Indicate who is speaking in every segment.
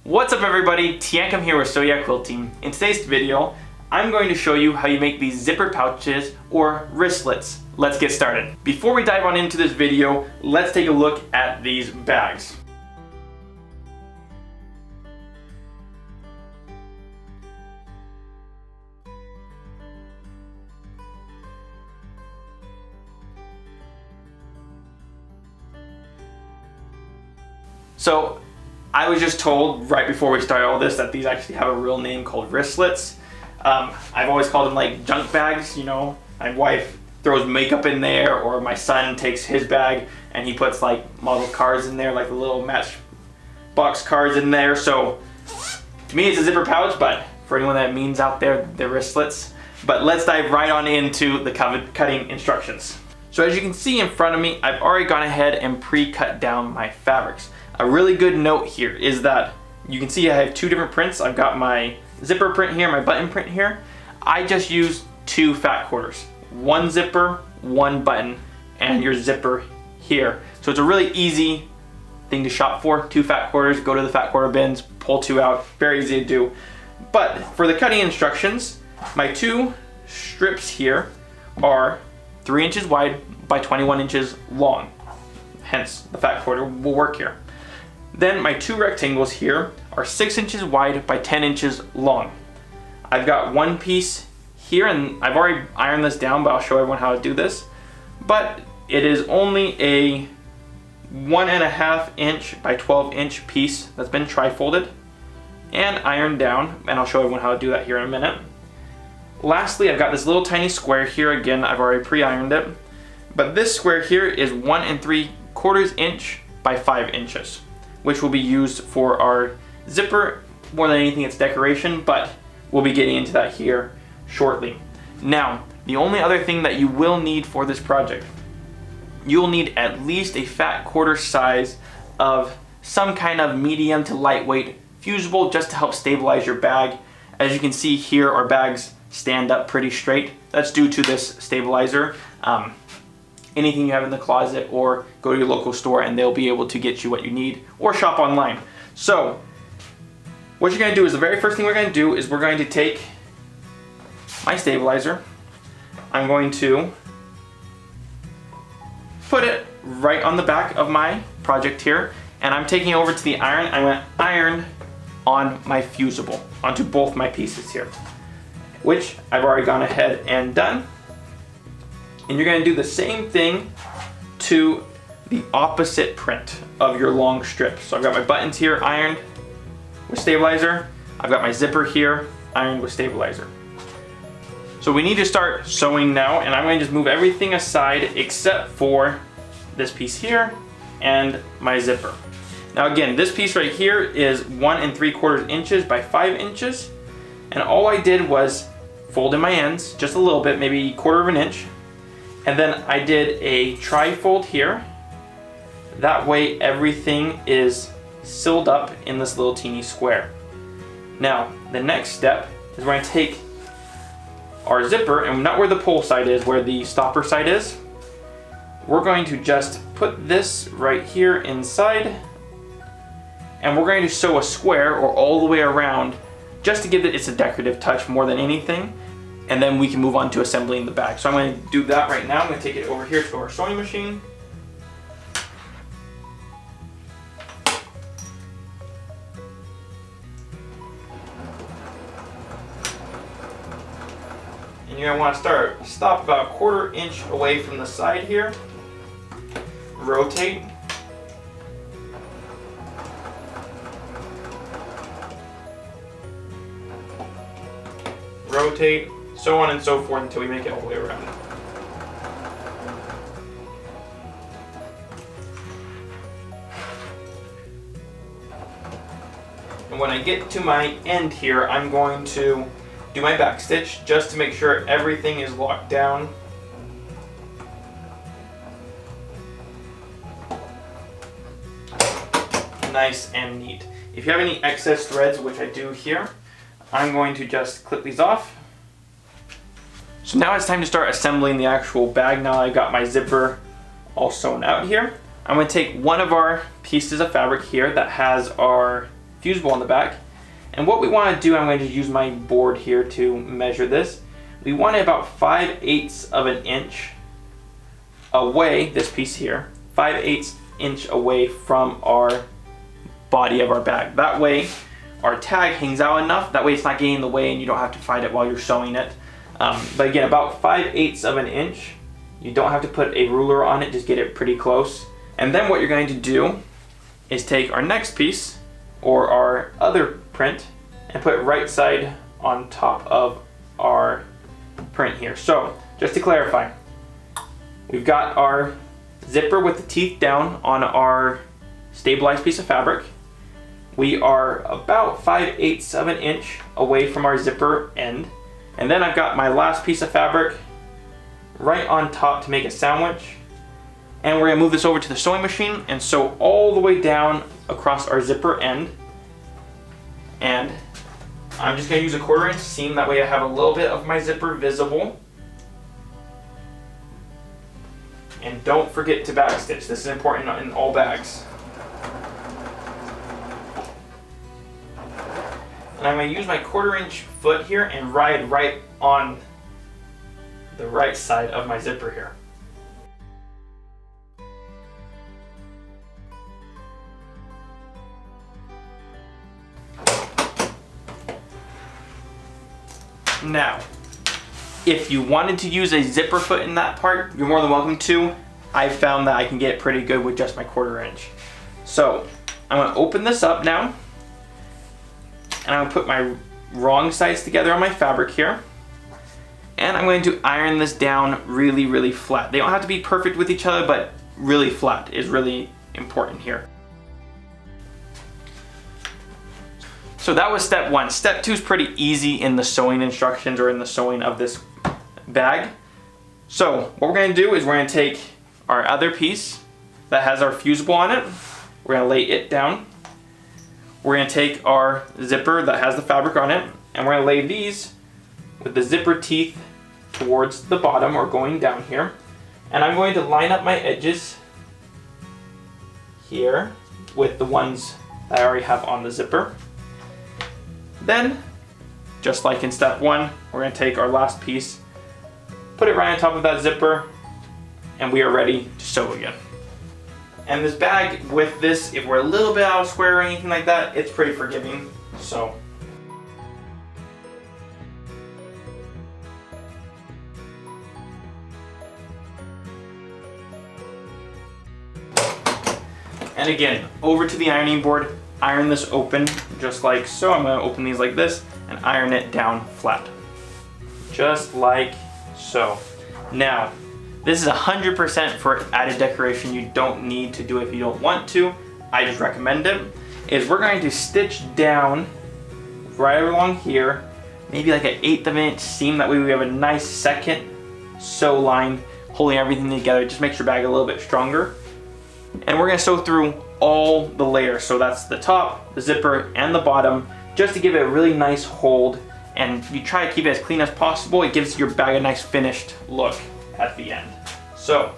Speaker 1: What's up everybody, Teancum here with Sew Yeah Quilting. In today's video, I'm going to show you how you make these zipper pouches or wristlets. Let's get started. Before we dive on into this video, let's take a look at these bags. So, I was just told right before we started all this that these actually have a real name called wristlets. I've always called them like junk bags, you know. My wife throws makeup in there, or my son takes his bag and he puts like model cars in there, like the little matchbox cars in there. So to me it's a zipper pouch, but for anyone that means out there, they're wristlets. But let's dive right on into the cutting instructions. So as you can see in front of me, I've already gone ahead and pre-cut down my fabrics. A really good note here is that you can see I have two different prints. I've got my zipper print here, my button print here. I just use two fat quarters. One zipper, one button, and your zipper here. So it's a really easy thing to shop for. Two fat quarters, go to the fat quarter bins, pull two out, very easy to do. But for the cutting instructions, my two strips here are 3 inches wide by 21 inches long. Hence, the fat quarter will work here. Then my two rectangles here are 6 inches wide by 10 inches long. I've got one piece here, and I've already ironed this down, but I'll show everyone how to do this. But it is only a 1.5 inch by 12 inch piece that's been tri-folded and ironed down, and I'll show everyone how to do that here in a minute. Lastly, I've got this little tiny square here. Again, I've already pre-ironed it. But this square here is 1 3/4 inch by 5 inches, which will be used for our zipper. More than anything, it's decoration, but we'll be getting into that here shortly. Now, the only other thing that you will need for this project, you'll need at least a fat quarter size of some kind of medium to lightweight fusible just to help stabilize your bag. As you can see here, our bags stand up pretty straight. That's due to this stabilizer. Anything you have in the closet, or go to your local store and they'll be able to get you what you need, or shop online. So what you're going to do is, the very first thing we're going to do is we're going to take my stabilizer. I'm going to put it right on the back of my project here, and I'm taking it over to the iron. I'm going to iron on my fusible onto both my pieces here, which I've already gone ahead and done. And you're going to do the same thing to the opposite print of your long strip. So I've got my buttons here ironed with stabilizer. I've got my zipper here ironed with stabilizer. So we need to start sewing now, and I'm going to just move everything aside except for this piece here and my zipper. Now again, this piece right here is 1 3/4 inches by 5 inches. And all I did was fold in my ends just a little bit, maybe 1/4 inch. And then I did a tri-fold here. That way everything is sealed up in this little teeny square. Now, the next step is we're going to take our zipper, and not where the pull side is, where the stopper side is. We're going to just put this right here inside, and we're going to sew a square or all the way around just to give it a decorative touch more than anything. And then we can move on to assembling the bag. So I'm going to do that right now. I'm going to take it over here to our sewing machine. And you're going to want to stop about 1/4 inch away from the side here. Rotate. Rotate. So on and so forth until we make it all the way around. And when I get to my end here, I'm going to do my back stitch just to make sure everything is locked down. Nice and neat. If you have any excess threads, which I do here, I'm going to just clip these off. So now it's time to start assembling the actual bag. Now I got my zipper all sewn out here. I'm going to take one of our pieces of fabric here that has our fusible on the back. And what we want to do, I'm going to use my board here to measure this. We want it about 5/8 of an inch away, this piece here, 5/8 inch away from our body of our bag. That way our tag hangs out enough, that way it's not getting in the way and you don't have to fight it while you're sewing it. But again, about 5/8 of an inch. You don't have to put a ruler on it, just get it pretty close. And then what you're going to do is take our next piece, or our other print, and put it right side on top of our print here. So, just to clarify, we've got our zipper with the teeth down on our stabilized piece of fabric. We are about 5/8 of an inch away from our zipper end. And then I've got my last piece of fabric right on top to make a sandwich. And we're gonna move this over to the sewing machine and sew all the way down across our zipper end. And I'm just gonna use a 1/4 inch seam, that way I have a little bit of my zipper visible. And don't forget to backstitch. This is important in all bags. And I'm going to use my 1/4 inch foot here and ride right on the right side of my zipper here. Now, if you wanted to use a zipper foot in that part, you're more than welcome to. I found that I can get pretty good with just my 1/4 inch. So, I'm going to open this up now. And I'm going to put my wrong sides together on my fabric here. And I'm going to iron this down really, really flat. They don't have to be perfect with each other, but really flat is really important here. So that was step 1. Step 2 is pretty easy in the sewing instructions or in the sewing of this bag. So what we're going to do is we're going to take our other piece that has our fusible on it. We're going to lay it down. We're going to take our zipper that has the fabric on it, and we're going to lay these with the zipper teeth towards the bottom or going down here. And I'm going to line up my edges here with the ones that I already have on the zipper. Then, just like in step 1, we're going to take our last piece, put it right on top of that zipper, and we are ready to sew again. And this bag with this, if we're a little bit out of square or anything like that, it's pretty forgiving. So. And again, over to the ironing board, iron this open just like so. I'm going to open these like this and iron it down flat. Just like so. Now, this is 100% for added decoration. You don't need to do it if you don't want to. I just recommend it. Is we're going to stitch down right along here, maybe like an 1/8 of an inch seam. That way we have a nice second sew line holding everything together. It just makes your bag a little bit stronger. And we're going to sew through all the layers. So that's the top, the zipper, and the bottom, just to give it a really nice hold. And you try to keep it as clean as possible. It gives your bag a nice finished look at the end. So,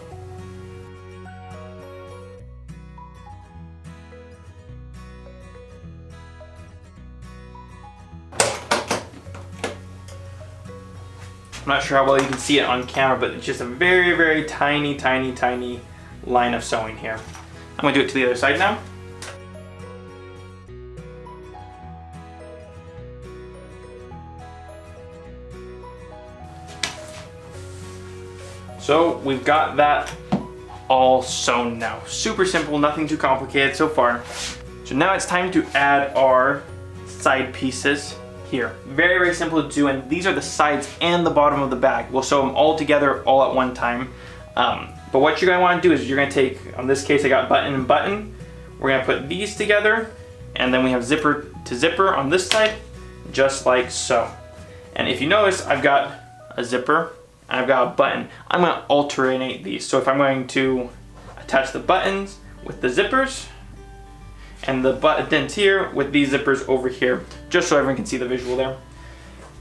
Speaker 1: I'm not sure how well you can see it on camera, but it's just a very, very tiny, tiny, tiny line of sewing here. I'm going to do it to the other side now. So we've got that all sewn now. Super simple, nothing too complicated so far. So now it's time to add our side pieces here. Very, very simple to do, and these are the sides and the bottom of the bag. We'll sew them all together all at one time. But what you're going to want to do is you're going to take, in this case I got button and button. We're going to put these together, and then we have zipper to zipper on this side, just like so. And if you notice, I've got a zipper and I've got a button. I'm going to alternate these. So if I'm going to attach the buttons with the zippers and the buttons here with these zippers over here, just so everyone can see the visual there.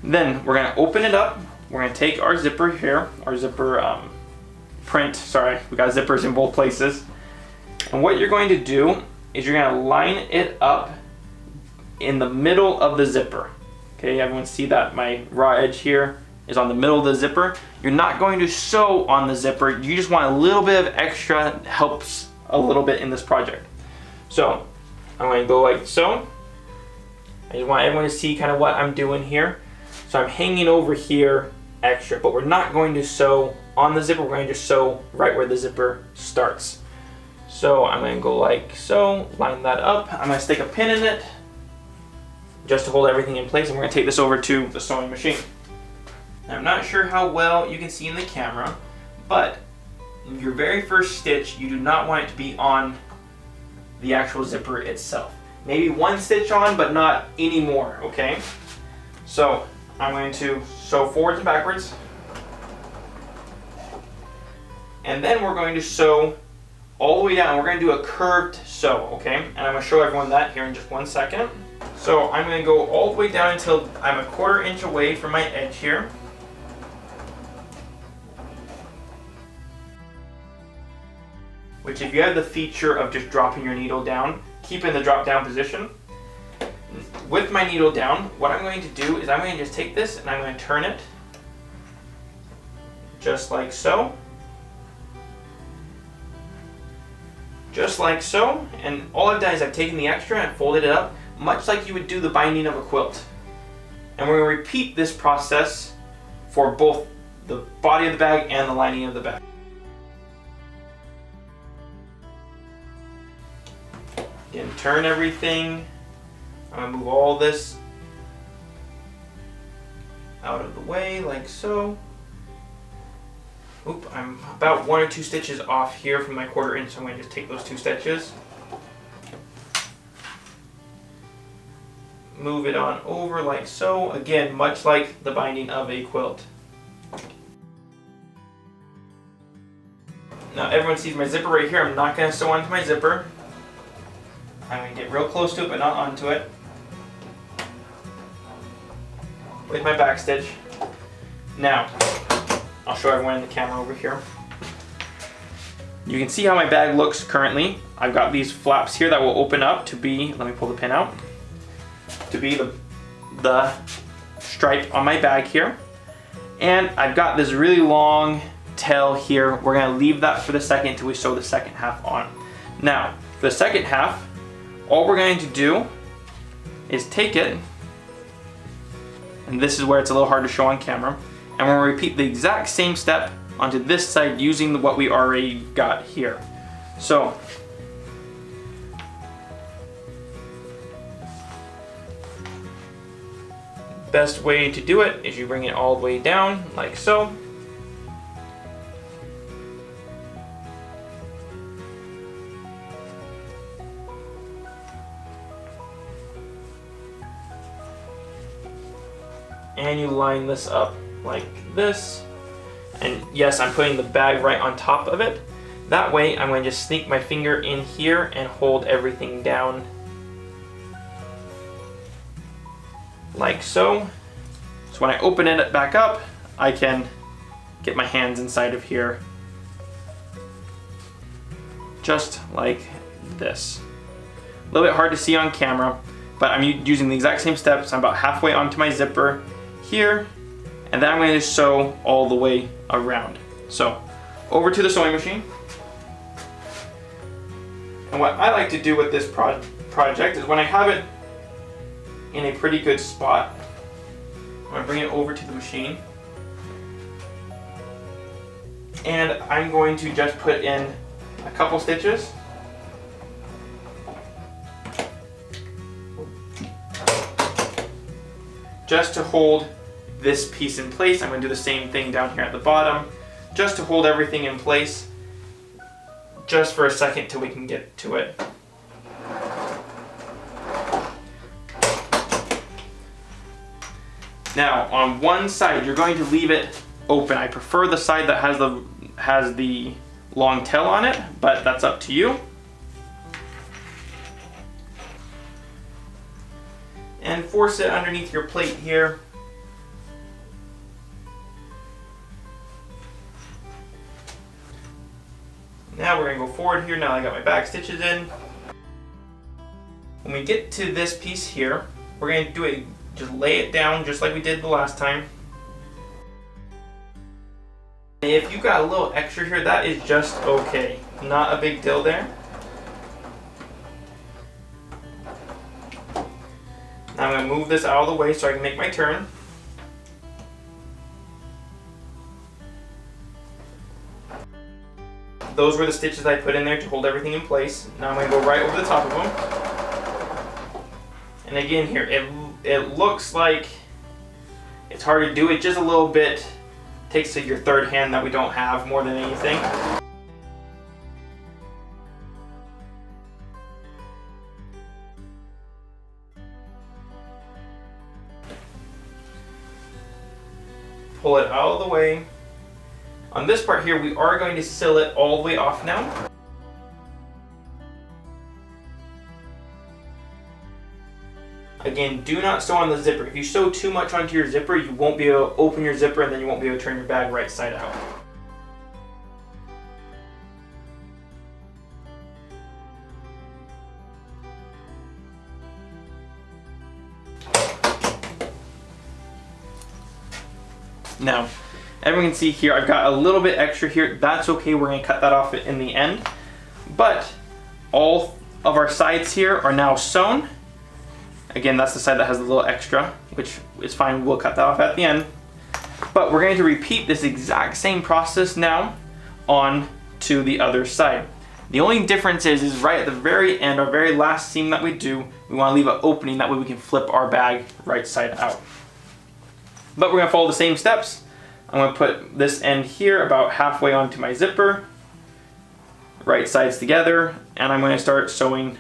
Speaker 1: Then we're going to open it up. We're going to take our zipper here, our zipper print, sorry, we got zippers in both places. And what you're going to do is you're going to line it up in the middle of the zipper. Okay, everyone see that my raw edge here is on the middle of the zipper. You're not going to sew on the zipper. You just want a little bit of extra, helps a little bit in this project. So I'm going to go like so. I just want everyone to see kind of what I'm doing here. So I'm hanging over here extra, but we're not going to sew on the zipper. We're going to just sew right where the zipper starts. So I'm going to go like so, line that up. I'm going to stick a pin in it just to hold everything in place, and we're going to take this over to the sewing machine. Now, I'm not sure how well you can see in the camera, but your very first stitch, you do not want it to be on the actual zipper itself. Maybe one stitch on, but not any more, okay? So I'm going to sew forwards and backwards, and then we're going to sew all the way down. We're going to do a curved sew, okay? And I'm going to show everyone that here in just 1 second. So I'm going to go all the way down until I'm 1/4 inch away from my edge here. Which, if you have the feature of just dropping your needle down, keep in the drop down position. With my needle down, what I'm going to do is I'm going to just take this and I'm going to turn it just like so. Just like so. And all I've done is I've taken the extra and folded it up, much like you would do the binding of a quilt. And we're going to repeat this process for both the body of the bag and the lining of the bag. Again, turn everything. I'm going to move all this out of the way like so. Oop, I'm about 1 or 2 stitches off here from my 1/4 inch, so I'm going to just take those 2 stitches. Move it on over like so. Again, much like the binding of a quilt. Now everyone sees my zipper right here. I'm not going to sew onto my zipper. I'm going to get real close to it, but not onto it, with my back stitch. Now, I'll show everyone in the camera over here. You can see how my bag looks currently. I've got these flaps here that will open up to be, let me pull the pin out, to be the stripe on my bag here. And I've got this really long tail here. We're going to leave that for the second until we sew the second half on. Now, for the second half, all we're going to do is take it, and this is where it's a little hard to show on camera, and we're going to repeat the exact same step onto this side using what we already got here. So, best way to do it is you bring it all the way down like so. And you line this up like this. And yes, I'm putting the bag right on top of it. That way, I'm going to just sneak my finger in here and hold everything down like so. So when I open it back up, I can get my hands inside of here just like this. A little bit hard to see on camera, but I'm using the exact same steps. I'm about halfway onto my zipper here, and then I'm going to sew all the way around. So over to the sewing machine. And what I like to do with this project is when I have it in a pretty good spot, I'm going to bring it over to the machine, and I'm going to just put in a couple stitches. Just to hold this piece in place. I'm going to do the same thing down here at the bottom, just to hold everything in place, just for a second till we can get to it. Now, on one side, you're going to leave it open. I prefer the side that has the long tail on it, but that's up to you. And force it underneath your plate here. Now we're going to go forward here. Now I got my back stitches in. When we get to this piece here, we're going to do it, just lay it down just like we did the last time. If you got a little extra here, that is just okay. Not a big deal there. Now I'm going to move this out of the way so I can make my turn. Those were the stitches I put in there to hold everything in place. Now I'm going to go right over the top of them. And again here, it looks like it's hard to do it just a little bit. Takes to your third hand that we don't have more than anything. Pull it out of the way. On this part here, we are going to seal it all the way off now. Again, do not sew on the zipper. If you sew too much onto your zipper, you won't be able to open your zipper and then you won't be able to turn your bag right side out. Now, everyone can see here, I've got a little bit extra here. That's okay, we're going to cut that off in the end. But all of our sides here are now sewn. Again, that's the side that has a little extra, which is fine, we'll cut that off at the end. But we're going to repeat this exact same process now on to the other side. The only difference is right at the very end, our very last seam that we do, we want to leave an opening, that way we can flip our bag right side out. But we're going to follow the same steps. I'm going to put this end here about halfway onto my zipper, right sides together, and I'm going to start sewing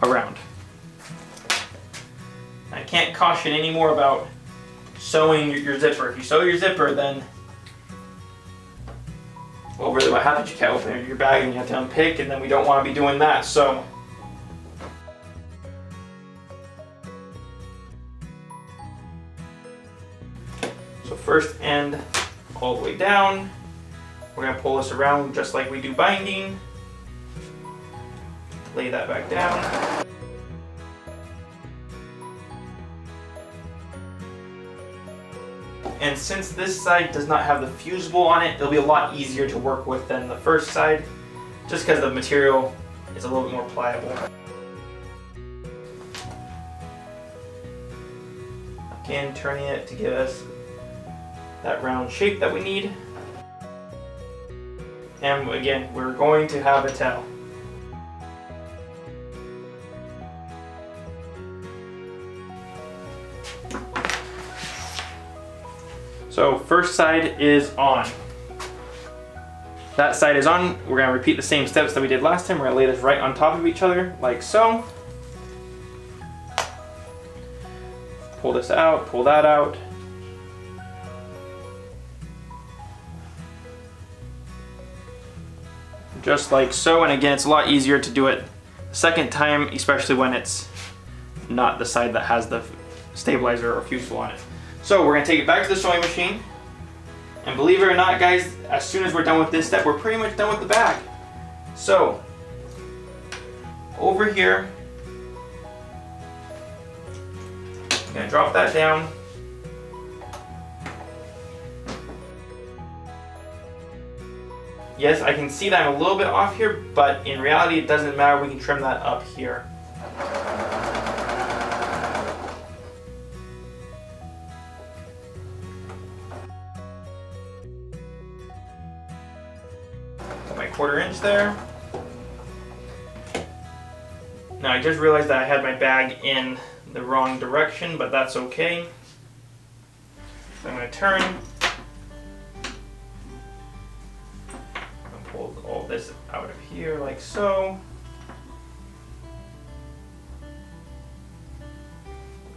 Speaker 1: around. I can't caution any more about sewing your zipper. If you sew your zipper, then, well, really what happens? You can't open your bag and you have to unpick, and then we don't want to be doing that. So first end all the way down. We're going to pull this around just like we do binding. Lay that back down. And since this side does not have the fusible on it, it'll be a lot easier to work with than the first side, just because the material is a little bit more pliable. Again, turning it to give us that round shape that we need. And again, we're going to have a tail. So first side is on. That side is on. We're going to repeat the same steps that we did last time. We're going to lay this right on top of each other, like so. Pull this out, pull that out. Just like so, and again, it's a lot easier to do it the second time, especially when it's not the side that has the stabilizer or fusible on it. So we're gonna take it back to the sewing machine, and believe it or not, guys, as soon as we're done with this step, we're pretty much done with the bag. So, over here, I'm gonna drop that down. Yes, I can see that I'm a little bit off here, but in reality it doesn't matter, we can trim that up here. Got my 1/4 inch there. Now I just realized that I had my bag in the wrong direction, but that's okay. So I'm going to turn. Pull all this out of here like so.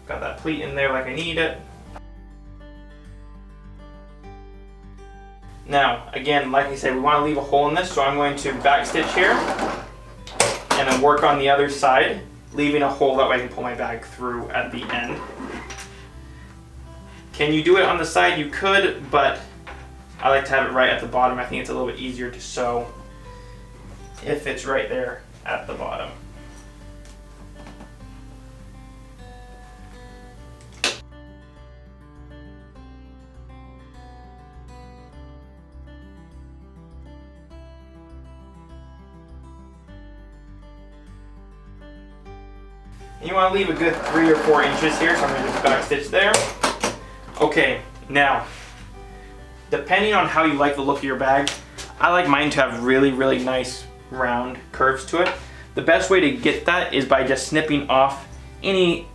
Speaker 1: Got that pleat in there like I need it. Now, again, like I said, we want to leave a hole in this, so I'm going to backstitch here and then work on the other side, leaving a hole that way I can pull my bag through at the end. Can you do it on the side? You could, but I like to have it right at the bottom. I think it's a little bit easier to sew if it's right there at the bottom. And you want to leave a good 3 or 4 inches here, so I'm going to just backstitch there. Okay, now, depending on how you like the look of your bag, I like mine to have really, really nice round curves to it. The best way to get that is by just snipping off any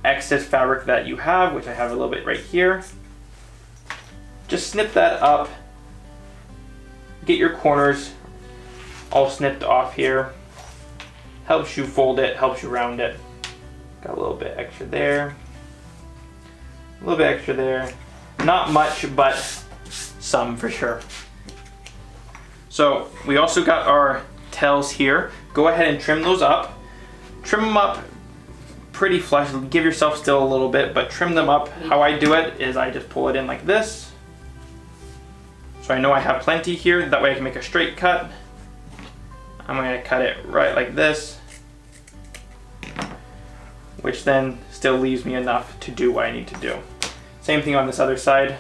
Speaker 1: excess fabric that you have, which I have a little bit right here. Just snip that up. Get your corners all snipped off here. Helps you fold it, helps you round it. Got a little bit extra there. A little bit extra there. Not much, but some for sure. So we also got our tails here. Go ahead and trim those up. Trim them up pretty flush. Give yourself still a little bit, but trim them up. How I do it is I just pull it in like this. So I know I have plenty here. That way I can make a straight cut. I'm going to cut it right like this, which then still leaves me enough to do what I need to do. Same thing on this other side.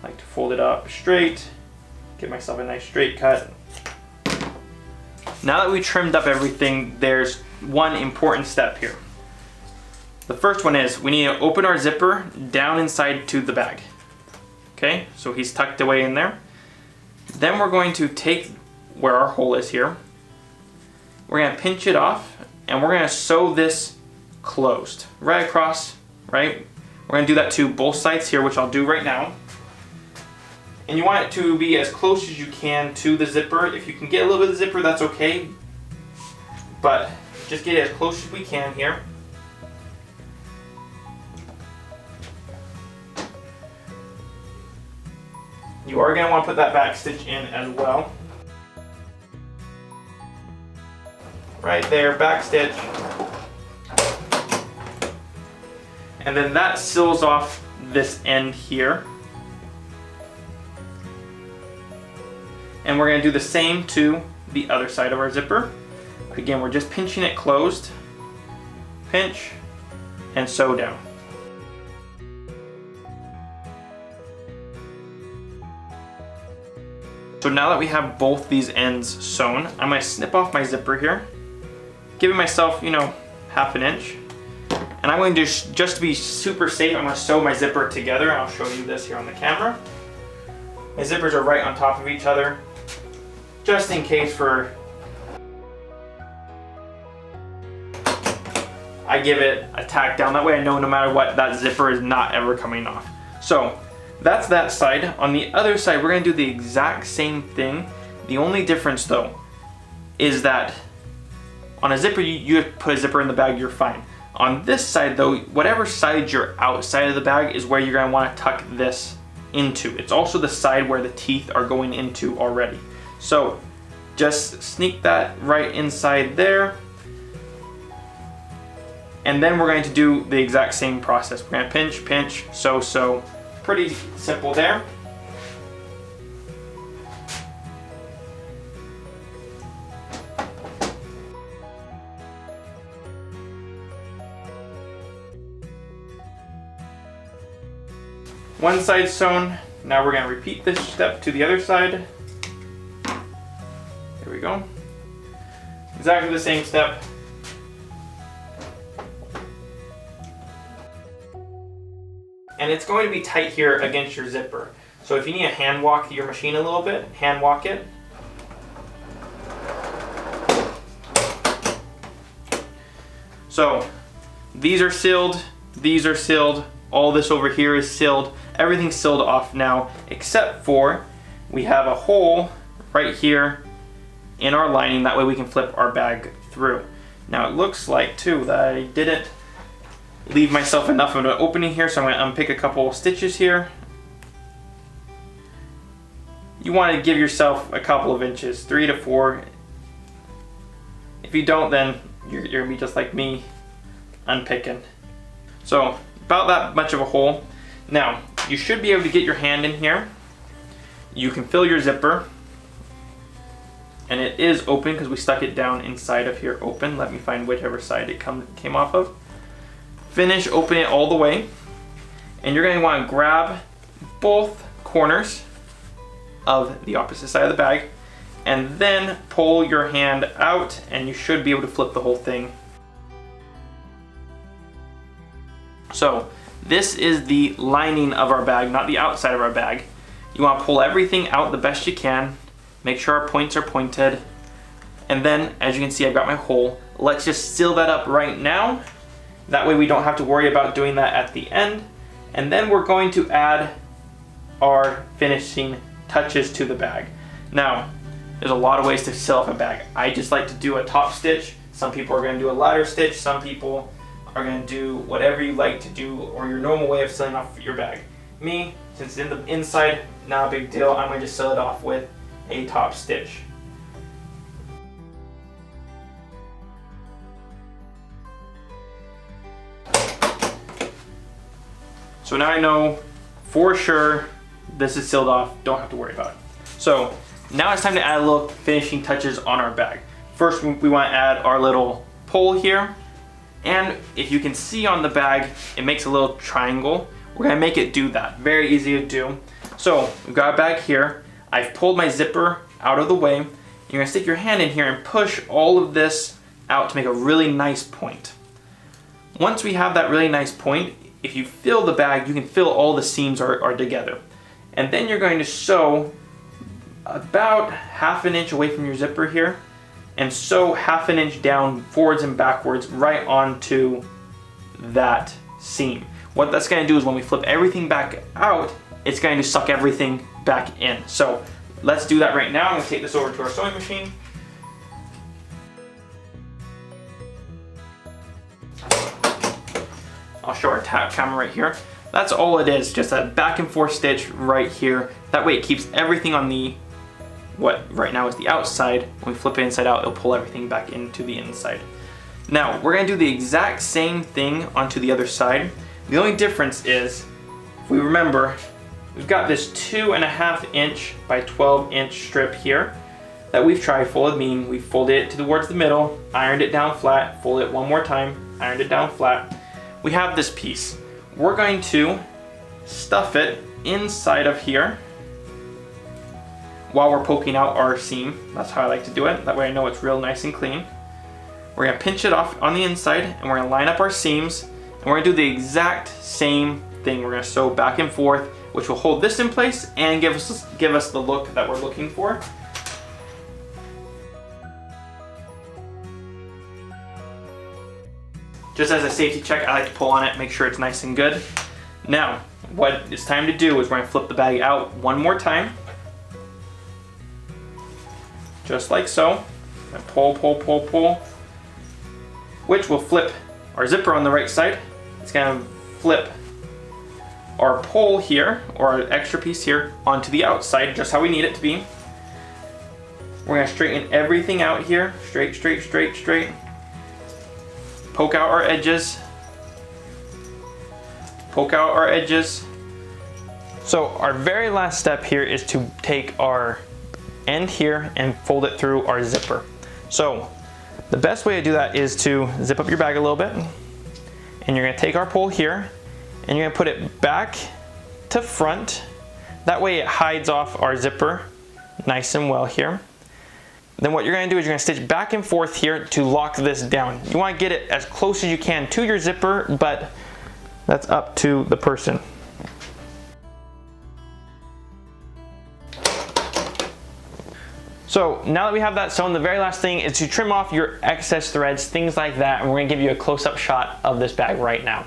Speaker 1: I like to fold it up straight, give myself a nice straight cut. Now that we trimmed up everything, there's one important step here. The first one is we need to open our zipper down inside to the bag. Okay, so he's tucked away in there. Then we're going to take where our hole is here. We're going to pinch it off and we're going to sew this closed right across, right? We're going to do that to both sides here, which I'll do right now. And you want it to be as close as you can to the zipper. If you can get a little bit of the zipper, that's okay. But just get it as close as we can here. You are going to want to put that back stitch in as well. Right there, back stitch. And then that seals off this end here. And we're going to do the same to the other side of our zipper. Again, we're just pinching it closed. Pinch and sew down. So now that we have both these ends sewn, I'm going to snip off my zipper here, giving myself, you know, half an inch. And I'm going to, just to be super safe, I'm going to sew my zipper together, and I'll show you this here on the camera. My zippers are right on top of each other, just in case for... I give it a tack down. That way I know no matter what, that zipper is not ever coming off. So that's that side. On the other side, we're going to do the exact same thing. The only difference though is that on a zipper, you put a zipper in the bag, you're fine. On this side though, whatever side you're outside of the bag is where you're going to want to tuck this into. It's also the side where the teeth are going into already. So just sneak that right inside there. And then we're going to do the exact same process. We're going to pinch, pinch, sew, sew. Pretty simple there. One side sewn. Now we're going to repeat this step to the other side. There we go. Exactly the same step. And it's going to be tight here against your zipper. So if you need to hand walk your machine a little bit, hand walk it. So these are sealed, these are sealed, all this over here is sealed. Everything's sealed off now, except for we have a hole right here in our lining. That way we can flip our bag through. Now it looks like too that I didn't leave myself enough of an opening here, so I'm going to unpick a couple of stitches here. You want to give yourself a couple of inches, 3 to 4. If you don't, then you're going to be just like me, unpicking. So about that much of a hole. Now you should be able to get your hand in here. You can fill your zipper, and it is open because we stuck it down inside of here open. Let me find whichever side it came off of. Finish, open it all the way, and you're going to want to grab both corners of the opposite side of the bag and then pull your hand out, and you should be able to flip the whole thing. So this is the lining of our bag, not the outside of our bag. You want to pull everything out the best you can. Make sure our points are pointed. And then, as you can see, I've got my hole. Let's just seal that up right now. That way we don't have to worry about doing that at the end. And then we're going to add our finishing touches to the bag. Now, there's a lot of ways to seal up a bag. I just like to do a top stitch. Some people are going to do a ladder stitch. Some people are going to do whatever you like to do, or your normal way of sealing off your bag. Me, since it's in the inside, not a big deal. I'm going to just seal it off with a top stitch. So now I know for sure this is sealed off, don't have to worry about it. So now it's time to add a little finishing touches on our bag. First, we want to add our little pole here. And if you can see on the bag, it makes a little triangle. We're gonna make it do that. Very easy to do. So we've got a bag here. I've pulled my zipper out of the way. You're gonna stick your hand in here and push all of this out to make a really nice point. Once we have that really nice point, if you fill the bag, you can feel all the seams are together. And then you're going to sew about 1/2 inch away from your zipper here and sew 1/2 inch down forwards and backwards right onto that seam. What that's going to do is when we flip everything back out, it's going to suck everything back in. So let's do that right now. I'm going to take this over to our sewing machine. I'll show our tap camera right here. That's all it is, just a back and forth stitch right here. That way it keeps everything on the, what right now is the outside. When we flip it inside out, it'll pull everything back into the inside. Now, we're gonna do the exact same thing onto the other side. The only difference is, if we remember, we've got this 2.5 inch by 12 inch strip here that we've tri-folded, meaning we folded it towards the middle, ironed it down flat, fold it one more time, ironed it down flat. We have this piece. We're going to stuff it inside of here while we're poking out our seam. That's how I like to do it. That way I know it's real nice and clean. We're gonna pinch it off on the inside and we're gonna line up our seams and we're gonna do the exact same thing. We're gonna sew back and forth, which will hold this in place and give us the look that we're looking for. Just as a safety check, I like to pull on it, make sure it's nice and good. Now, what it's time to do is we're gonna flip the bag out one more time. Just like so. And pull, pull, pull, pull. Which will flip our zipper on the right side. It's gonna flip our pole here, or our extra piece here, onto the outside, just how we need it to be. We're gonna straighten everything out here. Straight, straight, straight, straight. Poke out our edges. Poke out our edges. So our very last step here is to take our end here and fold it through our zipper. So the best way to do that is to zip up your bag a little bit, and you're gonna take our pole here and you're gonna put it back to front. That way it hides off our zipper nice and well here. Then what you're gonna do is you're gonna stitch back and forth here to lock this down. You wanna get it as close as you can to your zipper, but that's up to the person. So now that we have that sewn, the very last thing is to trim off your excess threads, things like that, and we're gonna give you a close-up shot of this bag right now.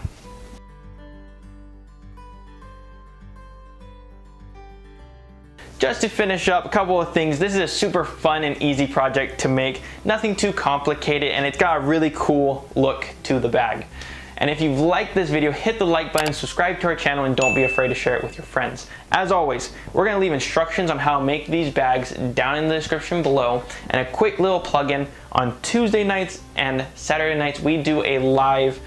Speaker 1: Just to finish up, a couple of things. This is a super fun and easy project to make. Nothing too complicated, and it's got a really cool look to the bag. And if you've liked this video, hit the like button, subscribe to our channel, and don't be afraid to share it with your friends. As always, we're gonna leave instructions on how to make these bags down in the description below, and a quick little plug-in. On Tuesday nights and Saturday nights, we do a live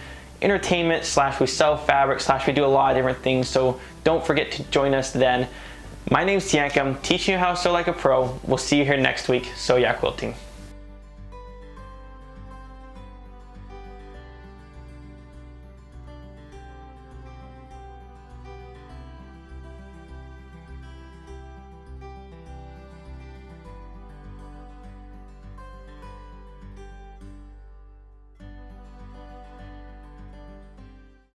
Speaker 1: entertainment / we sell fabric / we do a lot of different things, so don't forget to join us then. My name's Teancum, teaching you how to sew like a pro. We'll see you here next week. Sew Yeah Quilting.